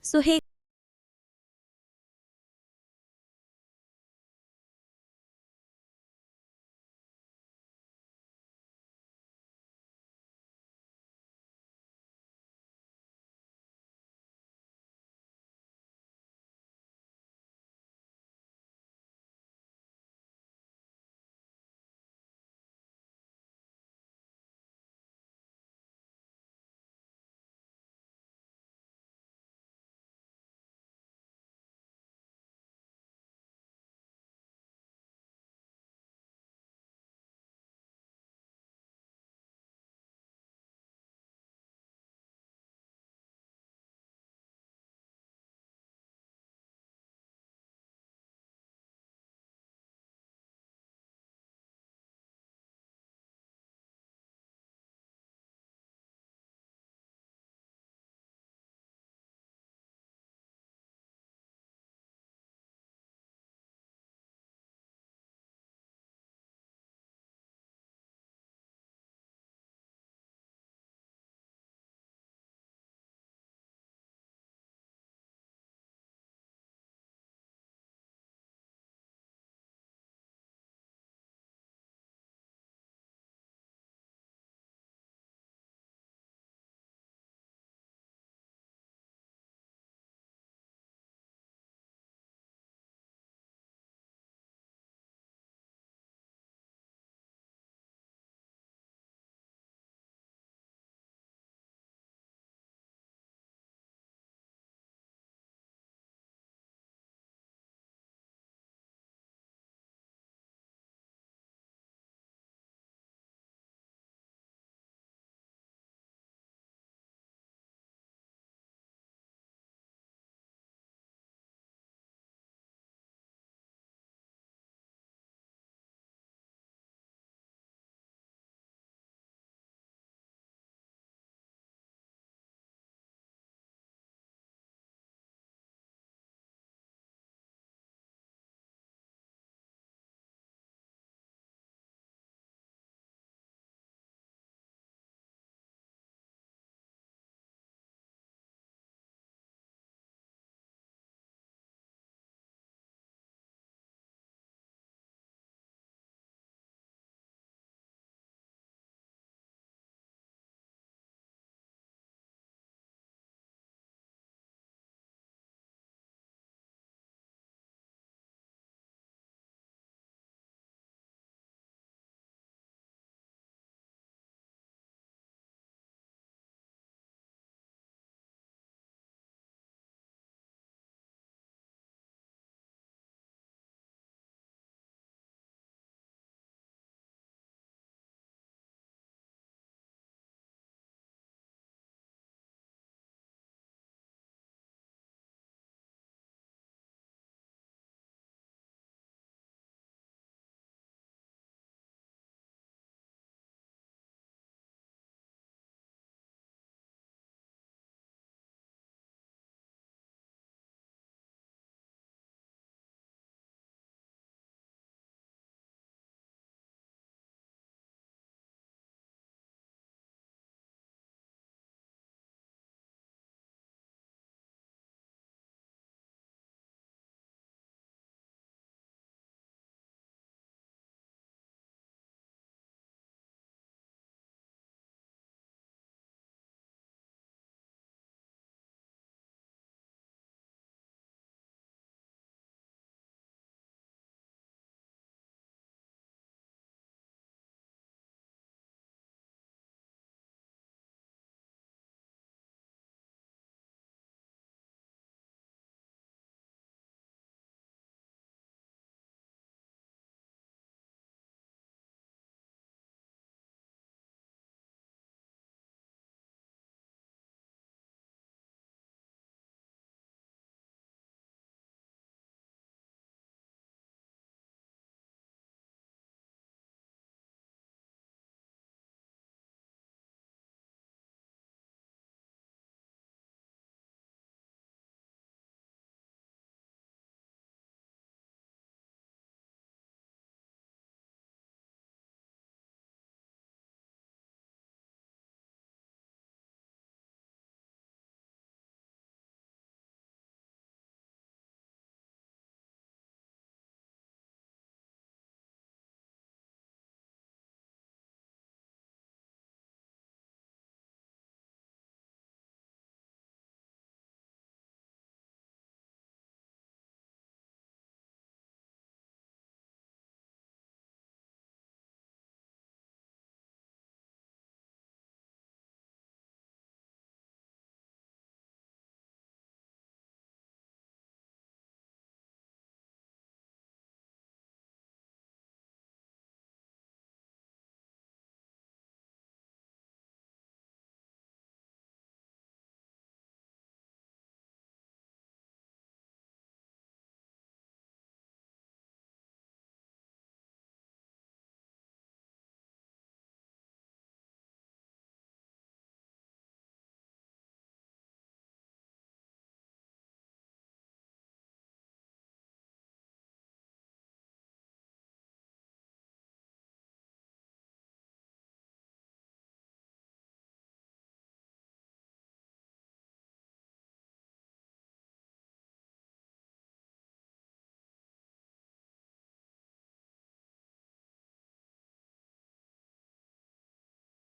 सो हे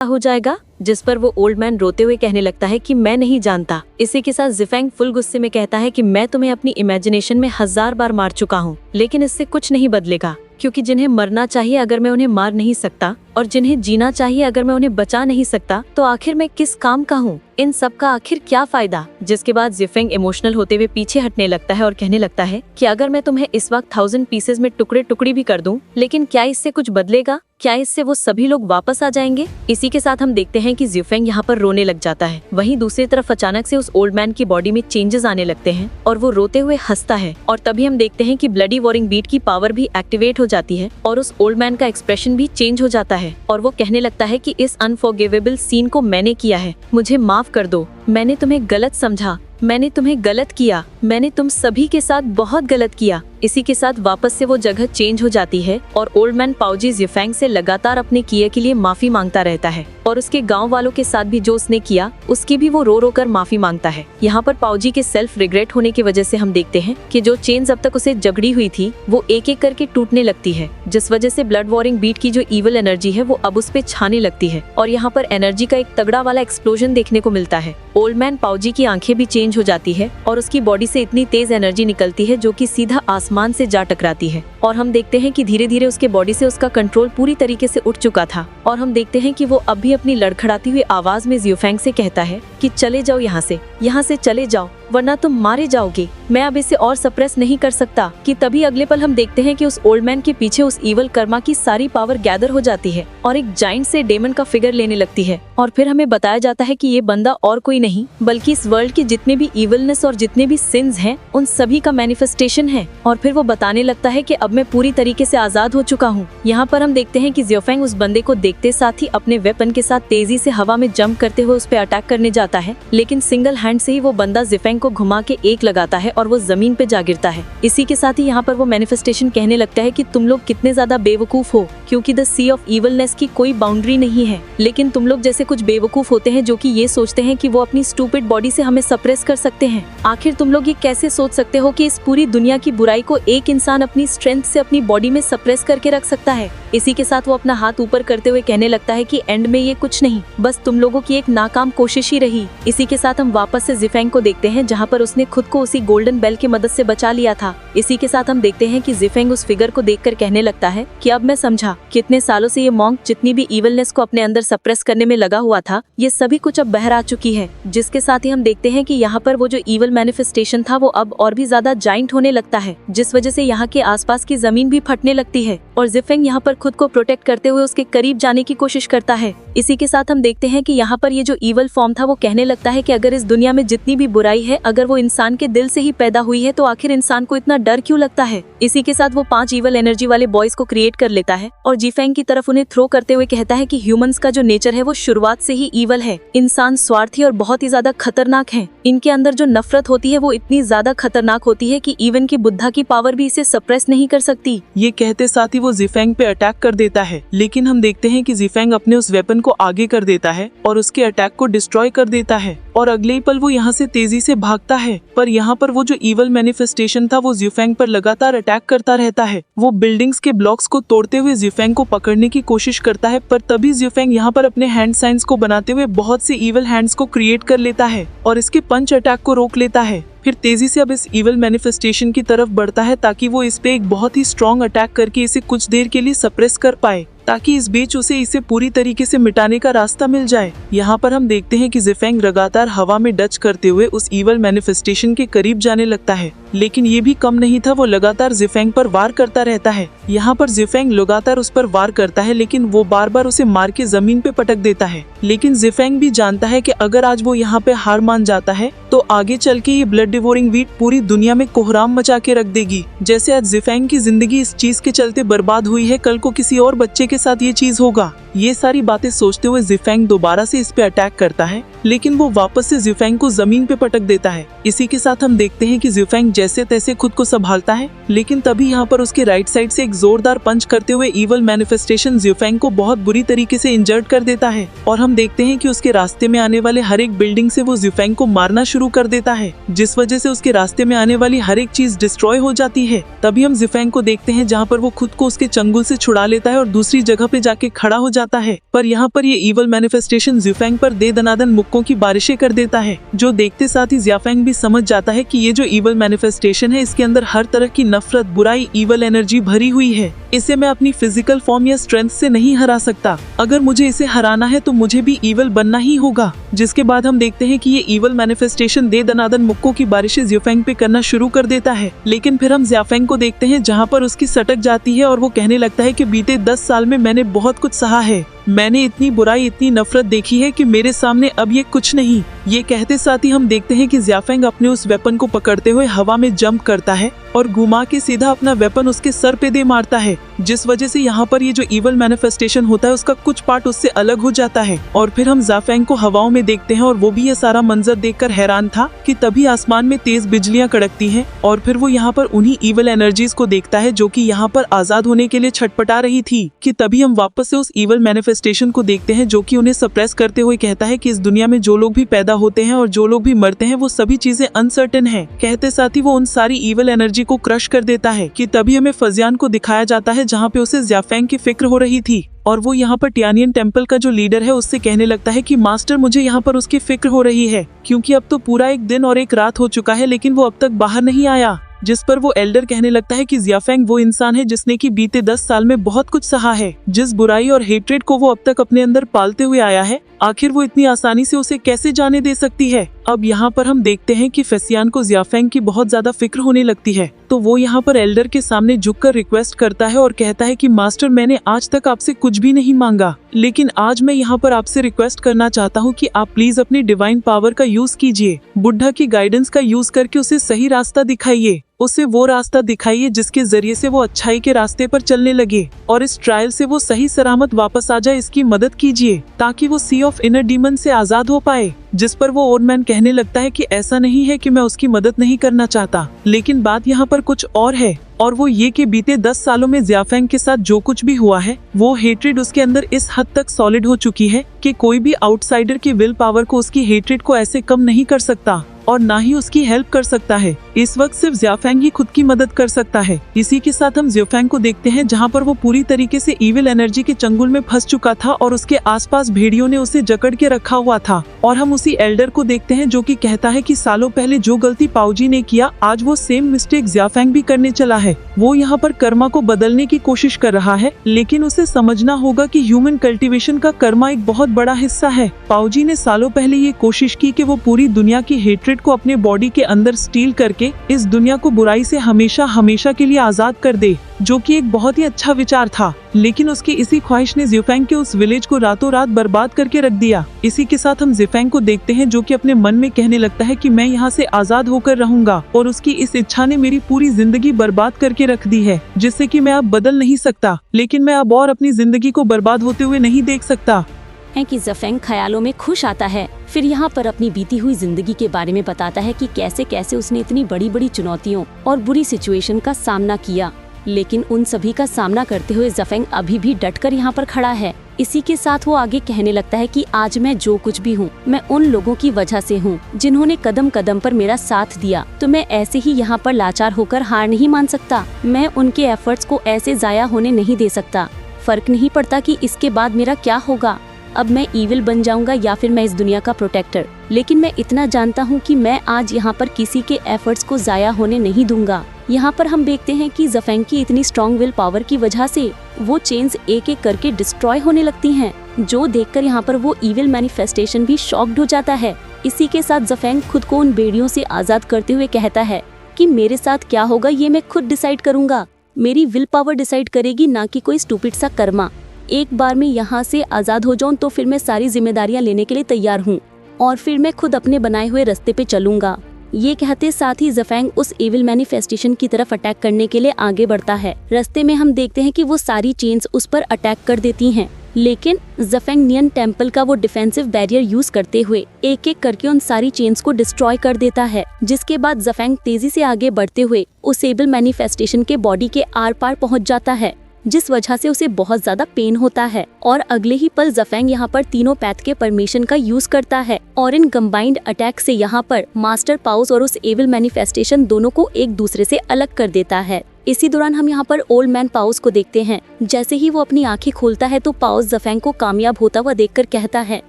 हो जाएगा, जिस पर वो ओल्ड मैन रोते हुए कहने लगता है कि मैं नहीं जानता। इसी के साथ जिफेंग फुल गुस्से में कहता है कि मैं तुम्हें अपनी इमेजिनेशन में 1000 बार मार चुका हूँ, लेकिन इससे कुछ नहीं बदलेगा, क्योंकि जिन्हें मरना चाहिए अगर मैं उन्हें मार नहीं सकता और जिन्हें जीना चाहिए अगर मैं उन्हें बचा नहीं सकता, तो आखिर मैं किस काम का हूँ? इन सब का आखिर क्या फायदा? जिसके बाद जिफेंग इमोशनल होते हुए पीछे हटने लगता है और कहने लगता है कि अगर मैं तुम्हें इस वक्त 1000 पीसेस में टुकड़े टुकड़ी भी कर दूं, लेकिन क्या इससे कुछ बदलेगा? क्या इससे वो सभी लोग वापस आ जाएंगे? इसी के साथ हम देखते हैं कि जिफेंग यहाँ पर रोने लग जाता है। वहीं दूसरी तरफ अचानक से उस ओल्ड मैन की बॉडी में चेंजेस आने लगते हैं और वो रोते हुए हंसता है, और तभी हम देखते हैं कि ब्लडी वॉरिंग बीट की पावर भी एक्टिवेट हो जाती है और उस ओल्ड मैन का एक्सप्रेशन भी चेंज हो जाता है और वो कहने लगता है कि इस अनफॉरगिवेबल सीन को मैंने किया है, मुझे माफ कर दो, मैंने तुम्हें गलत समझा, मैंने तुम्हें गलत किया, मैंने तुम सभी के साथ बहुत गलत किया। इसी के साथ वापस से वो जगह चेंज हो जाती है और ओल्ड मैन पाओजी जिफेंग से लगातार अपने किए के लिए माफी मांगता रहता है और उसके गांव वालों के साथ भी जो उसने किया उसकी भी वो रो रो कर माफी मांगता है। यहाँ पर पाओजी के सेल्फ रिग्रेट होने की वजह से हम देखते हैं कि जो चेन्स अब तक उसे जकड़ी हुई थी वो एक एक करके टूटने लगती है, जिस वजह से ब्लड वॉरिंग बीट की जो इविल एनर्जी है वो अब उस पे छाने लगती है और यहाँ पर एनर्जी का एक तगड़ा वाला एक्सप्लोजन देखने को मिलता है। ओल्ड मैन पाओजी की आंखें भी चेंज हो जाती है और उसकी बॉडी से इतनी तेज एनर्जी निकलती है जो कि सीधा आसमान से जा टकराती है और हम देखते हैं कि धीरे धीरे उसके बॉडी से उसका कंट्रोल पूरी तरीके से उठ चुका था और हम देखते हैं कि वो अब भी अपनी लड़खड़ाती हुई आवाज में जिफेंग से कहता है कि चले जाओ यहाँ से चले जाओ, वरना तुम मारे जाओगे, मैं अब इसे और सप्रेस नहीं कर सकता। कि तभी अगले पल हम देखते हैं कि उस ओल्ड मैन के पीछे उस इवल कर्मा की सारी पावर गैदर हो जाती है और एक जाइंट से डेमन का फिगर लेने लगती है और फिर हमें बताया जाता है कि ये बंदा और कोई नहीं बल्कि इस वर्ल्ड की जितने भी इवलनेस और जितने भी सिंस हैं उन सभी का मैनिफेस्टेशन है। और फिर वो बताने लगता है कि अब मैं पूरी तरीके से आजाद हो चुका हूँ। यहाँ पर हम देखते हैं कि जिफेंग उस बंदे को देखते साथ ही अपने वेपन के साथ तेजी से हवा में जंप करते हुए उस पर अटैक करने जाता है, लेकिन सिंगल हैंड से ही वो बंदा जिफेंग को घुमा के एक लगाता है और वो जमीन पे जा गिरता है। इसी के साथ ही यहाँ पर वो मैनिफेस्टेशन कहने लगता है कि तुम लोग कितने ज्यादा बेवकूफ हो, क्योंकि द सी ऑफ इवलनेस की कोई बाउंड्री नहीं है, लेकिन तुम लोग जैसे कुछ बेवकूफ होते हैं जो कि ये सोचते हैं कि वो अपनी स्टूपिड बॉडी से हमें सप्रेस कर सकते हैं। आखिर तुम लोग ये कैसे सोच सकते हो कि इस पूरी दुनिया की बुराई को एक इंसान अपनी स्ट्रेंथ से अपनी बॉडी में सप्रेस करके रख सकता है। इसी के साथ वो अपना हाथ ऊपर करते हुए कहने लगता है कि एंड में ये कुछ नहीं, बस तुम लोगों की एक नाकाम कोशिश ही रही। इसी के साथ हम वापस से जिफेंग को देखते हैं जहाँ पर उसने खुद को उसी गोल्डन बेल की मदद से बचा लिया था। इसी के साथ हम देखते हैं कि जिफेंग उस फिगर को देखकर कहने लगता है कि अब मैं समझा कितने सालों से ये मॉन्क जितनी भी इवलनेस को अपने अंदर सप्रेस करने में लगा हुआ था ये सभी कुछ अब बाहर आ चुकी है। जिसके साथ ही हम देखते हैं कि यहाँ पर वो जो इवल मैनिफेस्टेशन था वो अब और भी ज्यादा जाइंट होने लगता है, जिस वजह से यहाँ के आसपास की जमीन भी फटने लगती है और जिफेंग यहाँ पर खुद को प्रोटेक्ट करते हुए उसके करीब जाने की कोशिश करता है। इसी के साथ हम देखते हैं कि यहाँ पर ये जो इवल फॉर्म था वो कहने लगता है कि अगर इस दुनिया में जितनी भी बुराई है अगर वो इंसान के दिल से ही पैदा हुई है तो आखिर इंसान को इतना डर क्यों लगता है। इसी के साथ वो 5 इवल एनर्जी वाले बॉयज को क्रिएट कर लेता है और जिफेंग की तरफ उन्हें थ्रो करते हुए कहता है कि ह्यूमंस का जो नेचर है वो शुरुआत से ही इवल है। इंसान स्वार्थी और बहुत ही ज्यादा खतरनाक है। इनके अंदर जो नफरत होती है वो इतनी ज्यादा खतरनाक होती है कि इवन की बुद्धा की पावर भी इसे सप्रेस नहीं कर सकती। ये कहते साथ ही वो जिफेंग पे अटैक कर देता है, लेकिन हम देखते हैं कि जिफेंग अपने उस वेपन को आगे कर देता है और उसके अटैक को डिस्ट्रॉय कर देता है और अगले ही पल वो यहाँ से तेजी से भागता है। पर यहाँ पर वो जो इवल मैनिफेस्टेशन था वो जिफेंग पर लगातार अटैक करता रहता है। वो बिल्डिंग्स के ब्लॉक्स को तोड़ते हुए जिफेंग को पकड़ने की कोशिश करता है, पर तभी जिफेंग यहाँ पर अपने हैंड साइंस को बनाते हुए बहुत से इवल हैंड्स को क्रिएट कर लेता है और इसके पंच अटैक को रोक लेता है। फिर तेजी से अब इस इवल मैनिफेस्टेशन की तरफ बढ़ता है ताकि वो इस पे एक बहुत ही स्ट्रॉन्ग अटैक करके इसे कुछ देर के लिए सप्रेस कर पाए, ताकि इस बीच उसे इसे पूरी तरीके से मिटाने का रास्ता मिल जाए। यहाँ पर हम देखते हैं कि जिफेंग लगातार हवा में डच करते हुए उस इवल मैनिफेस्टेशन के करीब जाने लगता है, लेकिन ये भी कम नहीं था, वो लगातार जिफेंग पर वार करता रहता है। यहाँ पर जिफेंग लगातार उस पर वार करता है, लेकिन वो बार बार उसे मार के जमीन पे पटक देता है। लेकिन जिफेंग भी जानता है कि अगर आज वो यहाँ पे हार मान जाता है तो आगे चल के ये ब्लड डिवोरिंग वीट पूरी दुनिया में कोहराम मचा के रख देगी। जैसे आज जिफेंग की जिंदगी इस चीज के चलते बर्बाद हुई है, कल को किसी और बच्चे के साथ ये चीज होगा। ये सारी बातें सोचते हुए जिफेंग दोबारा से इस पे अटैक करता है लेकिन वो वापस से ज़िफेंग को जमीन पे पटक देता है। इसी के साथ हम देखते हैं कि ज़िफेंग जैसे तैसे खुद को संभालता है, लेकिन तभी यहाँ पर उसके राइट साइड से एक जोरदार पंच करते हुए इवल मैनिफेस्टेशन ज़िफेंग को बहुत बुरी तरीके से इंजर्ड कर देता है और हम देखते हैं कि उसके रास्ते में आने वाले हर एक बिल्डिंग से वो ज़िफेंग को मारना शुरू कर देता है, जिस वजह से उसके रास्ते में आने वाली हर एक चीज डिस्ट्रॉय हो जाती है। तभी हम ज़िफेंग को देखते हैं जहाँ पर वो खुद को उसके चंगुल से छुड़ा लेता है और दूसरी जगह पे जाके खड़ा हो जाता है। पर यहाँ पर ये इवल मैनिफेस्टेशन ज़िफेंग पर दे दनादन मुक्कों की बारिशें कर देता है, जो देखते साथ ही ज़िफेंग भी समझ जाता है कि ये जो इवल मैनिफेस्टेशन है इसके अंदर हर तरह की नफरत, बुराई, इवल एनर्जी भरी हुई है। इसे मैं अपनी फिजिकल फॉर्म या स्ट्रेंथ से नहीं हरा सकता। अगर मुझे इसे हराना है तो मुझे भी इवल बनना ही होगा। जिसके बाद हम देखते हैं कि ये इवल मैनिफेस्टेशन दे दनादन मुक्कों की बारिशें ज़िफेंग पे करना शुरू कर देता है। लेकिन फिर हम ज़िफेंग को देखते हैं जहाँ पर उसकी सटक जाती है और वो कहने लगता है कि बीते 10 साल में मैंने बहुत कुछ सहा है, मैंने इतनी बुराई, इतनी नफरत देखी है कि मेरे सामने अब ये कुछ नहीं। ये कहते साथ ही हम देखते हैं कि ज़िफेंग अपने उस वेपन को पकड़ते हुए हवा में जंप करता है और घुमा के सीधा अपना वेपन उसके सर पे दे मारता है, जिस वजह से यहाँ पर ये जो इवल मैनिफेस्टेशन होता है उसका कुछ पार्ट उससे अलग हो जाता है। और फिर हम ज़िफेंग को हवाओं में देखते हैं और वो भी ये सारा मंजर देखकर हैरान था कि तभी आसमान में तेज बिजलियां कड़कती हैं और फिर वो यहाँ पर उन्हीं इवल एनर्जीज को देखता है जो कि यहाँ पर आजाद होने के लिए छटपटा रही थी। कि तभी हम वापस से उस इवल मैनिफेस्टेशन को देखते हैं जो कि उन्हें सप्रेस करते हुए कहता है कि इस दुनिया में जो लोग भी पैदा होते हैं और जो लोग भी मरते हैं वो सभी चीजें अनसर्टेन है। कहते साथ ही वो उन सारी इवल एनर्जी को क्रश कर देता है। कि तभी हमें फजियान को दिखाया जाता है जहाँ पे उसे ज़िफेंग की फिक्र हो रही थी और वो यहाँ पर टियानियन टेम्पल का जो लीडर है उससे कहने लगता है कि मास्टर, मुझे यहाँ पर उसकी फिक्र हो रही है क्योंकि अब तो पूरा एक दिन और एक रात हो चुका है लेकिन वो अब तक बाहर नहीं आया। जिस पर वो एल्डर कहने लगता है कि ज़िफेंग वो इंसान है जिसने कि बीते 10 साल में बहुत कुछ सहा है। जिस बुराई और हेट्रेड को वो अब तक अपने अंदर पालते हुए आया है, आखिर वो इतनी आसानी से उसे कैसे जाने दे सकती है। अब यहाँ पर हम देखते हैं कि फेसियान को ज़िफेंग की बहुत ज्यादा फिक्र होने लगती है, तो वो यहाँ पर एल्डर के सामने झुककर रिक्वेस्ट करता है और कहता है कि मास्टर, मैंने आज तक आपसे कुछ भी नहीं मांगा, लेकिन आज मैं यहाँ पर आपसे रिक्वेस्ट करना चाहता हूँ कि आप प्लीज अपनी डिवाइन पावर का यूज कीजिए, बुद्धा की गाइडेंस का यूज करके उसे सही रास्ता दिखाइए, उसे वो रास्ता दिखाइए जिसके जरिए से वो अच्छाई के रास्ते पर चलने लगे और इस ट्रायल से वो सही सलामत वापस आ जाए। इसकी मदद कीजिए ताकि वो सी ऑफ इनर डीमन से आजाद हो पाए। जिस पर वो ओल्ड मैन कहने लगता है कि ऐसा नहीं है कि मैं उसकी मदद नहीं करना चाहता, लेकिन बात यहाँ पर कुछ और है और वो ये कि बीते 10 सालों में ज़िफेंग के साथ जो कुछ भी हुआ है वो हेट्रेड उसके अंदर इस हद तक सॉलिड हो चुकी है कि कोई भी आउटसाइडर की विल पावर को उसकी हेट्रेड को ऐसे कम नहीं कर सकता और ना ही उसकी हेल्प कर सकता है। इस वक्त सिर्फ ज़िफेंग ही खुद की मदद कर सकता है। इसी के साथ हम ज़िफेंग को देखते हैं जहाँ पर वो पूरी तरीके से इविल एनर्जी के चंगुल में फंस चुका था और उसके आसपास भेड़ियों ने उसे जकड़ के रखा हुआ था। और हम उसी एल्डर को देखते हैं जो कि कहता है कि सालों पहले जो गलती पाउजी ने किया आज वो सेम मिस्टेक ज़िफेंग भी करने चला है। वो यहाँ पर कर्मा को बदलने की कोशिश कर रहा है, लेकिन उसे समझना होगा कि ह्यूमन कल्टीवेशन का कर्मा एक बहुत बड़ा हिस्सा है। पाउजी ने सालों पहले ये कोशिश की कि वो पूरी दुनिया की हेट्रेड को अपने बॉडी के अंदर स्टील करके इस दुनिया को बुराई से हमेशा हमेशा के लिए आजाद कर दे, जो कि एक बहुत ही अच्छा विचार था, लेकिन उसकी इसी ख्वाहिश ने ज़िफेंग के उस विलेज को रातों रात बर्बाद करके रख दिया। इसी के साथ हम ज़िफेंग को देखते हैं जो कि अपने मन में कहने लगता है कि मैं यहाँ से आजाद होकर रहूंगा और उसकी इस इच्छा ने मेरी पूरी जिंदगी बर्बाद करके रख दी है, जिससे कि मैं अब बदल नहीं सकता, लेकिन मैं अब और अपनी जिंदगी को बर्बाद होते हुए नहीं देख सकता। है कि ज़िफेंग ख्यालों में खुश आता है। फिर यहाँ पर अपनी बीती हुई जिंदगी के बारे में बताता है कि कैसे कैसे उसने इतनी बड़ी बड़ी चुनौतियों और बुरी सिचुएशन का सामना किया, लेकिन उन सभी का सामना करते हुए ज़िफेंग अभी भी डटकर यहाँ पर खड़ा है। इसी के साथ वो आगे कहने लगता है कि आज मैं जो कुछ भी हूँ मैं उन लोगों की वजह से हूँ जिन्होंने कदम कदम पर मेरा साथ दिया, तो मैं ऐसे ही यहाँ पर लाचार होकर हार नहीं मान सकता। मैं उनके एफर्ट्स को ऐसे जाया होने नहीं दे सकता। फर्क नहीं पड़ता कि इसके बाद मेरा क्या होगा, अब मैं इविल बन जाऊंगा या फिर मैं इस दुनिया का प्रोटेक्टर, लेकिन मैं इतना जानता हूँ कि मैं आज यहाँ पर किसी के एफर्ट्स को जाया होने नहीं दूंगा। यहाँ पर हम देखते हैं कि ज़िफेंग की इतनी स्ट्रॉन्ग विल पावर की वजह से वो चेन्स एक एक करके डिस्ट्रॉय होने लगती हैं, जो देखकर यहाँ पर वो इविल मैनिफेस्टेशन भी शॉक्ड हो जाता है। इसी के साथ ज़िफेंग खुद को उन बेड़ियों से आजाद करते हुए कहता है कि मेरे साथ क्या होगा ये मैं खुद डिसाइड करूंगा, मेरी विल पावर डिसाइड करेगी, ना कि कोई स्टूपिड सा कर्मा। एक बार मैं यहाँ से आज़ाद हो जाऊं तो फिर मैं सारी जिम्मेदारियां लेने के लिए तैयार हूँ और फिर मैं खुद अपने बनाए हुए रास्ते पे चलूंगा। ये कहते साथ ही ज़िफेंग उस इविल मैनिफेस्टेशन की तरफ अटैक करने के लिए आगे बढ़ता है। रास्ते में हम देखते हैं कि वो सारी चेन्स उस पर अटैक कर देती हैं लेकिन ज़फेंग नियन टेम्पल का वो डिफेंसिव बैरियर यूज करते हुए एक एक करके उन सारी चेन्स को डिस्ट्रॉय कर देता है, जिसके बाद ज़फेंग तेजी से आगे बढ़ते हुए उस एबल मैनिफेस्टेशन के बॉडी के आर पार पहुंच जाता है, जिस वजह से उसे बहुत ज्यादा पेन होता है। और अगले ही पल ज़फेंग यहाँ पर तीनों पैथ के परमिशन का यूज करता है और इन कंबाइंड अटैक से यहाँ पर मास्टर पाउस और उस एविल मैनिफेस्टेशन दोनों को एक दूसरे से अलग कर देता है। इसी दौरान हम यहाँ पर ओल्ड मैन पाउस को देखते हैं। जैसे ही वो अपनी आंखें खोलता है तो पाउस ज़फेंग को कामयाब होता हुआ देखकर कहता है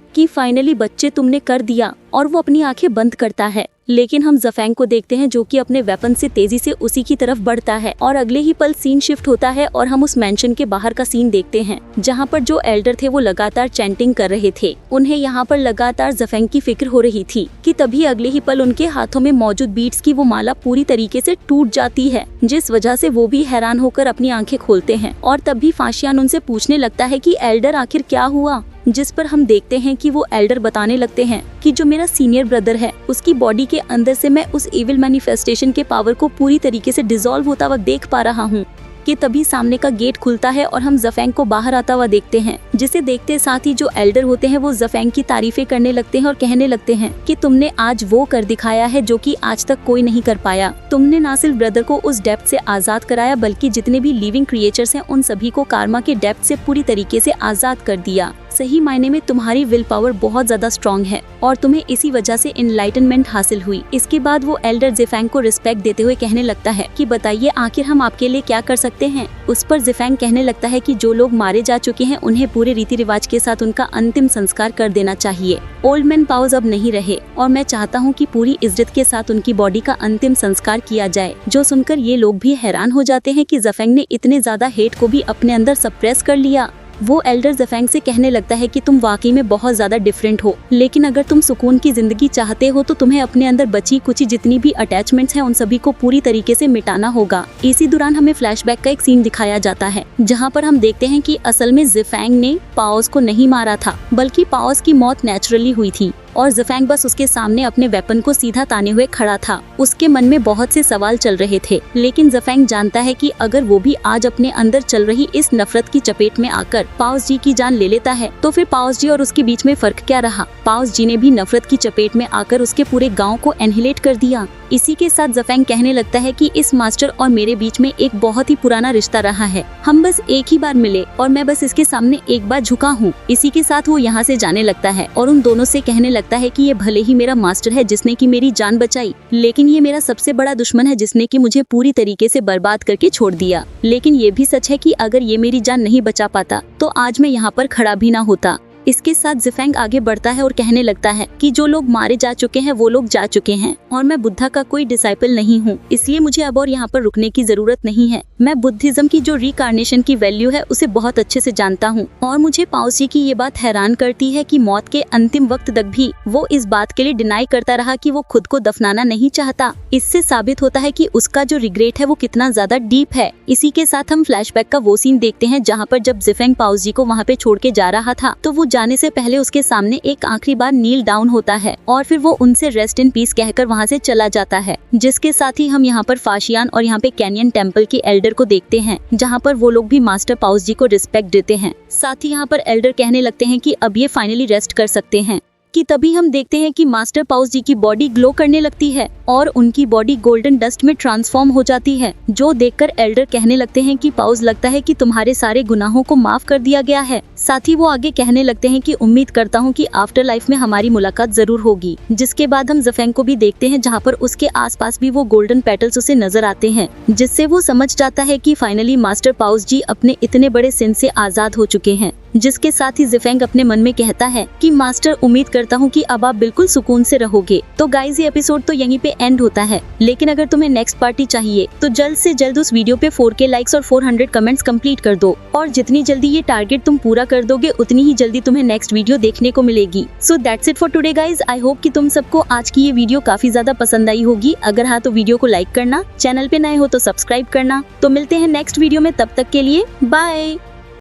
कि फाइनली बच्चे तुमने कर दिया, और वो अपनी आंखें बंद करता है। लेकिन हम ज़फेंग को देखते हैं जो कि अपने वेपन से तेजी से उसी की तरफ बढ़ता है और अगले ही पल सीन शिफ्ट होता है और हम उस मैंशन के बाहर का सीन देखते हैं, जहाँ पर जो एल्डर थे वो लगातार चैंटिंग कर रहे थे। उन्हें यहाँ पर लगातार ज़फेंग की फिक्र हो रही थी कि तभी अगले ही पल उनके हाथों में मौजूद बीट्स की वो माला पूरी तरीके से टूट जाती है, जिस वजह से वो भी हैरान होकर अपनी आंखें खोलते हैं। और तब भी फाशियान उनसे पूछने लगता है कि एल्डर आखिर क्या हुआ, जिस पर हम देखते हैं कि वो एल्डर बताने लगते हैं कि जो मेरा सीनियर ब्रदर है उसकी बॉडी के अंदर से मैं उस इविल मैनिफेस्टेशन के पावर को पूरी तरीके से डिसॉल्व होता हुआ देख पा रहा हूँ। कि तभी सामने का गेट खुलता है और हम ज़फेंग को बाहर आता हुआ देखते हैं, जिसे देखते साथ ही जो एल्डर होते हैं वो ज़फेंग की तारीफें करने लगते हैं और कहने लगते हैं कि तुमने आज वो कर दिखाया है जो कि आज तक कोई नहीं कर पाया। तुमने ना सिर्फ ब्रदर को उस डेप्थ से आजाद कराया, बल्कि जितने भी लिविंग क्रिएचर्स हैं उन सभी को कार्मा के डेप्थ से पूरी तरीके से आजाद कर दिया। सही मायने में तुम्हारी विल पावर बहुत ज्यादा स्ट्रॉन्ग है और तुम्हें इसी वजह से इनलाइटनमेंट हासिल हुई। इसके बाद वो एल्डर ज़फेंग को रिस्पेक्ट देते हुए कहने लगता है कि बताइए आखिर हम आपके लिए क्या कर सकते हैं। उस पर ज़फेंग कहने लगता है कि जो लोग मारे जा चुके हैं उन्हें पूरे रीति रिवाज के साथ उनका अंतिम संस्कार कर देना चाहिए। ओल्ड मैन पाउस अब नहीं रहे और मैं चाहता हूँ कि पूरी इज्जत के साथ उनकी बॉडी का अंतिम संस्कार किया जाए। जो सुनकर ये लोग भी हैरान हो जाते हैं कि ज़फेंग ने इतने ज्यादा हेट को भी अपने अंदर सप्रेस कर लिया। वो एल्डर ज़फेंग से कहने लगता है कि तुम वाकई में बहुत ज्यादा डिफरेंट हो, लेकिन अगर तुम सुकून की जिंदगी चाहते हो तो तुम्हें अपने अंदर बची कुची जितनी भी अटैचमेंट्स हैं उन सभी को पूरी तरीके से मिटाना होगा। इसी दौरान हमें फ्लैशबैक का एक सीन दिखाया जाता है, जहां पर हम देखते हैं कि असल में ज़फेंग ने पाउस को नहीं मारा था, बल्कि पाउस की मौत नेचुरली हुई थी और ज़फेंग बस उसके सामने अपने वेपन को सीधा ताने हुए खड़ा था। उसके मन में बहुत से सवाल चल रहे थे, लेकिन ज़फेंग जानता है कि अगर वो भी आज अपने अंदर चल रही इस नफरत की चपेट में आकर पाउस जी की जान ले लेता है तो फिर पाउस जी और उसके बीच में फर्क क्या रहा। पाउस जी ने भी नफरत की चपेट में आकर उसके पूरे गाँव को एनहिलेट कर दिया। इसी के साथ ज़फेंग कहने लगता है कि इस मास्टर और मेरे बीच में एक बहुत ही पुराना रिश्ता रहा है। हम बस एक ही बार मिले और मैं बस इसके सामने एक बार झुका हूँ। इसी के साथ वो यहाँ से जाने लगता है और उन दोनों से कहने लगता है कि ये भले ही मेरा मास्टर है जिसने की मेरी जान बचाई, लेकिन ये मेरा सबसे बड़ा दुश्मन है जिसने की मुझे पूरी तरीके से बर्बाद करके छोड़ दिया। लेकिन ये भी सच है कि अगर ये मेरी जान नहीं बचा पाता तो आज मैं यहाँ पर खड़ा भी ना होता। इसके साथ ज़फेंग आगे बढ़ता है और कहने लगता है कि जो लोग मारे जा चुके हैं वो लोग जा चुके हैं और मैं बुद्धा का कोई डिसाइपल नहीं हूँ, इसलिए मुझे अब और यहाँ पर रुकने की जरूरत नहीं है। मैं बुद्धिज्म की जो रिकार्नेशन की वैल्यू है उसे बहुत अच्छे से जानता हूँ और मुझे पाउस जी की ये बात हैरान करती है कि मौत के अंतिम वक्त तक भी वो इस बात के लिए डिनाई करता रहा कि वो खुद को दफनाना नहीं चाहता। इससे साबित होता है कि उसका जो रिग्रेट है वो कितना ज्यादा डीप है। इसी के साथ हम फ्लैशबैक का वो सीन देखते हैं जहाँ पर जब ज़फेंग पाउस जी को वहाँ पे छोड़ के जा रहा था तो वो जाने से पहले उसके सामने एक आखिरी बार नील डाउन होता है और फिर वो उनसे रेस्ट इन पीस कहकर वहाँ से चला जाता है। जिसके साथ ही हम यहाँ पर फाशियान और यहाँ पे कैनियन टेम्पल के एल्डर को देखते हैं, जहाँ पर वो लोग भी मास्टर पाउस जी को रिस्पेक्ट देते हैं। साथ ही यहाँ पर एल्डर कहने लगते हैं कि अब ये फाइनली रेस्ट कर सकते हैं। कि तभी हम देखते हैं कि मास्टर पाउस जी की बॉडी ग्लो करने लगती है और उनकी बॉडी गोल्डन डस्ट में ट्रांसफॉर्म हो जाती है, जो देखकर एल्डर कहने लगते हैं कि पाउस लगता है कि तुम्हारे सारे गुनाहों को माफ कर दिया गया है। साथ ही वो आगे कहने लगते हैं कि उम्मीद करता हूँ कि आफ्टर लाइफ में हमारी मुलाकात जरूर होगी। जिसके बाद हम ज़फेंग को भी देखते हैं जहाँ पर उसके आसपास भी वो गोल्डन पेटल्स उसे नजर आते हैं, जिससे वो समझ जाता है कि फाइनली मास्टर पाउस जी अपने इतने बड़े सिन से आजाद हो चुके हैं। जिसके साथ ही ज़फेंग अपने मन में कहता है कि मास्टर उम्मीद करता हूँ कि अब आप बिल्कुल सुकून से रहोगे। तो गाइज ये एपिसोड तो यहीं पे एंड होता है, लेकिन अगर तुम्हें नेक्स्ट पार्टी चाहिए तो जल्द से जल्द उस वीडियो पे 4K लाइक्स और 400 कमेंट्स कंप्लीट कर दो और जितनी जल्दी ये टारगेट तुम पूरा कर दोगे उतनी ही जल्दी तुम्हें नेक्स्ट वीडियो देखने को मिलेगी। So that's it for today guys. I hope कि तुम सबको आज की ये वीडियो काफी ज्यादा पसंद आई होगी। अगर हाँ तो वीडियो को लाइक करना, चैनल पे नए हो तो सब्सक्राइब करना। तो मिलते हैं नेक्स्ट वीडियो में, तब तक के लिए बाय।